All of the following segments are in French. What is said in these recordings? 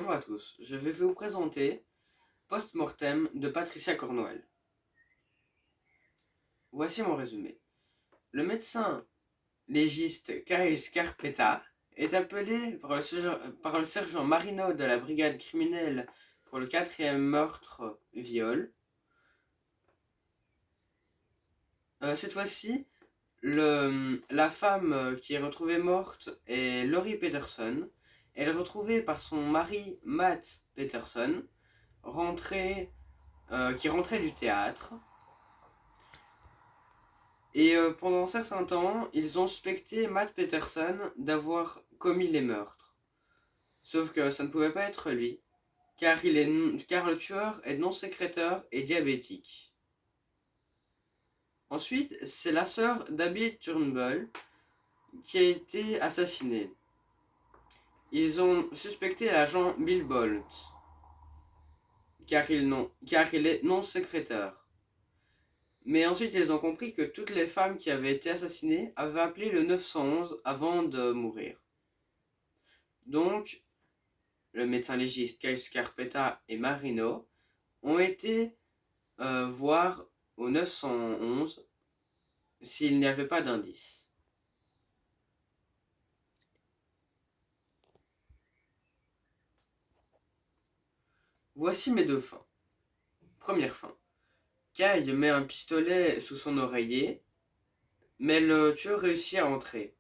Bonjour à tous, je vais vous présenter Post-Mortem de Patricia Cornwell. Voici mon résumé. Le médecin légiste Kyle Scarpetta est appelé par le sergent Marino de la brigade criminelle pour le 4e meurtre-viol. Cette fois-ci, la femme qui est retrouvée morte est Laurie Peterson. Elle est retrouvée par son mari Matt Peterson, qui rentrait du théâtre. Et pendant un certain temps, ils ont suspecté Matt Peterson d'avoir commis les meurtres. Sauf que ça ne pouvait pas être lui, car le tueur est non-sécréteur et diabétique. Ensuite, c'est la sœur d'Abby Turnbull qui a été assassinée. Ils ont suspecté l'agent Bill Bolt, car il est non-sécréteur. Mais ensuite, ils ont compris que toutes les femmes qui avaient été assassinées avaient appelé le 911 avant de mourir. Donc, le médecin légiste Kyle Scarpetta et Marino ont été voir au 911 s'il n'y avait pas d'indice. Voici mes deux fins. Première fin. Kyle met un pistolet sous son oreiller, mais le tueur réussit à entrer.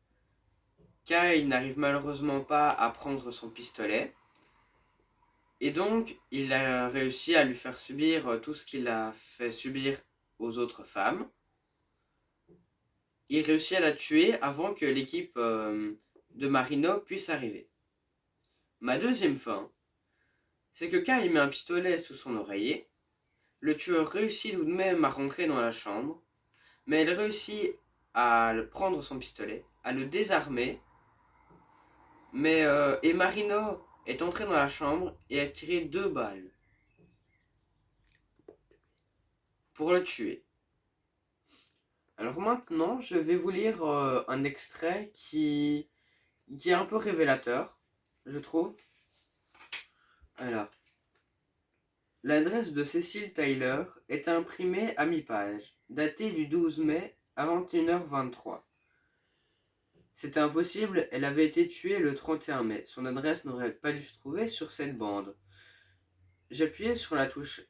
Kyle n'arrive malheureusement pas à prendre son pistolet, et donc il a réussi à lui faire subir tout ce qu'il a fait subir aux autres femmes. Il réussit à la tuer avant que l'équipe de Marino puisse arriver. Ma deuxième fin, c'est que quand il met un pistolet sous son oreiller, le tueur réussit tout de même à rentrer dans la chambre, mais il réussit à prendre son pistolet, à le désarmer, et Marino est entré dans la chambre et a tiré 2 balles pour le tuer. Alors maintenant, je vais vous lire un extrait qui est un peu révélateur, je trouve. Voilà. L'adresse de Cecil Tyler est imprimée à mi-page, datée du 12 mai à 21h23. C'était impossible, elle avait été tuée le 31 mai. Son adresse n'aurait pas dû se trouver sur cette bande. J'appuyais sur la touche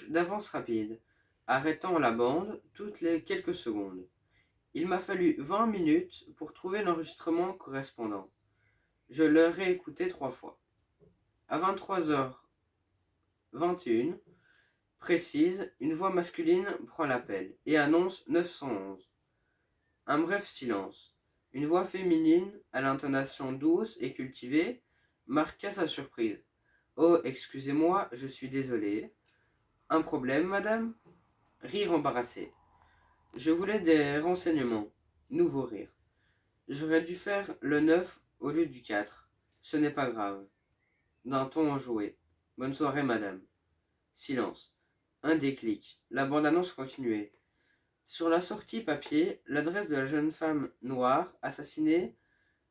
d'avance rapide, arrêtant la bande toutes les quelques secondes. Il m'a fallu 20 minutes pour trouver l'enregistrement correspondant. Je le réécoutais 3 fois. À 23h21, précise, une voix masculine prend l'appel et annonce 911. Un bref silence. Une voix féminine, à l'intonation douce et cultivée, marqua sa surprise. Oh, excusez-moi, je suis désolé. Un problème, madame? Rire embarrassé. Je voulais des renseignements. Nouveau rire. J'aurais dû faire le 9 au lieu du 4. Ce n'est pas grave. D'un ton enjoué. Bonne soirée, madame. Silence. Un déclic. La bande-annonce continuait. Sur la sortie papier, l'adresse de la jeune femme noire assassinée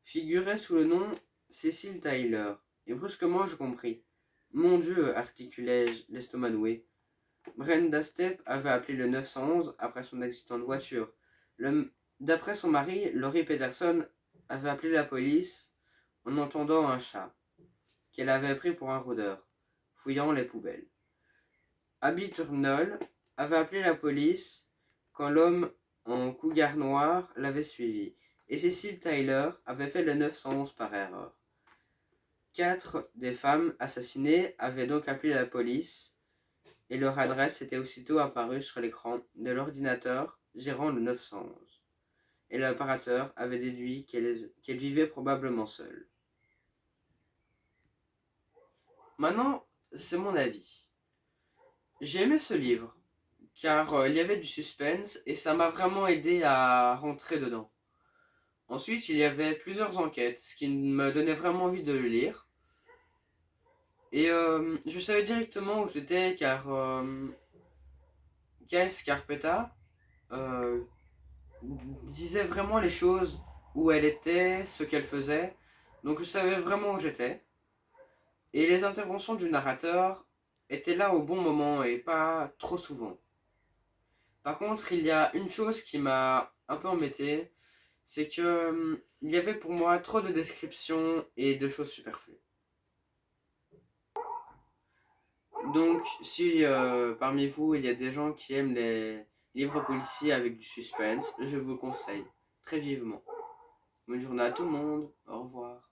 figurait sous le nom Cecil Tyler. Et brusquement, je compris. Mon Dieu, articulai-je, l'estomac noué. Brenda Stepp avait appelé le 911 après son accident de voiture. D'après son mari, Laurie Peterson avait appelé la police en entendant un chat, qu'elle avait pris pour un rôdeur, fouillant les poubelles. Abby Turnbull avait appelé la police quand l'homme en cougar noir l'avait suivi, et Cecil Tyler avait fait le 911 par erreur. 4 des femmes assassinées avaient donc appelé la police, et leur adresse était aussitôt apparue sur l'écran de l'ordinateur gérant le 911. Et l'opérateur avait déduit qu'elle vivait probablement seule. Maintenant, c'est mon avis. J'ai aimé ce livre, car il y avait du suspense et ça m'a vraiment aidé à rentrer dedans. Ensuite, il y avait plusieurs enquêtes, ce qui me donnait vraiment envie de le lire. Et je savais directement où j'étais, car Kyle Scarpetta disait vraiment les choses, où elle était, ce qu'elle faisait. Donc je savais vraiment où j'étais. Et les interventions du narrateur étaient là au bon moment et pas trop souvent. Par contre, il y a une chose qui m'a un peu embêté, c'est que il y avait pour moi trop de descriptions et de choses superflues. Donc, si parmi vous il y a des gens qui aiment les livres policiers avec du suspense, je vous conseille très vivement. Bonne journée à tout le monde, au revoir.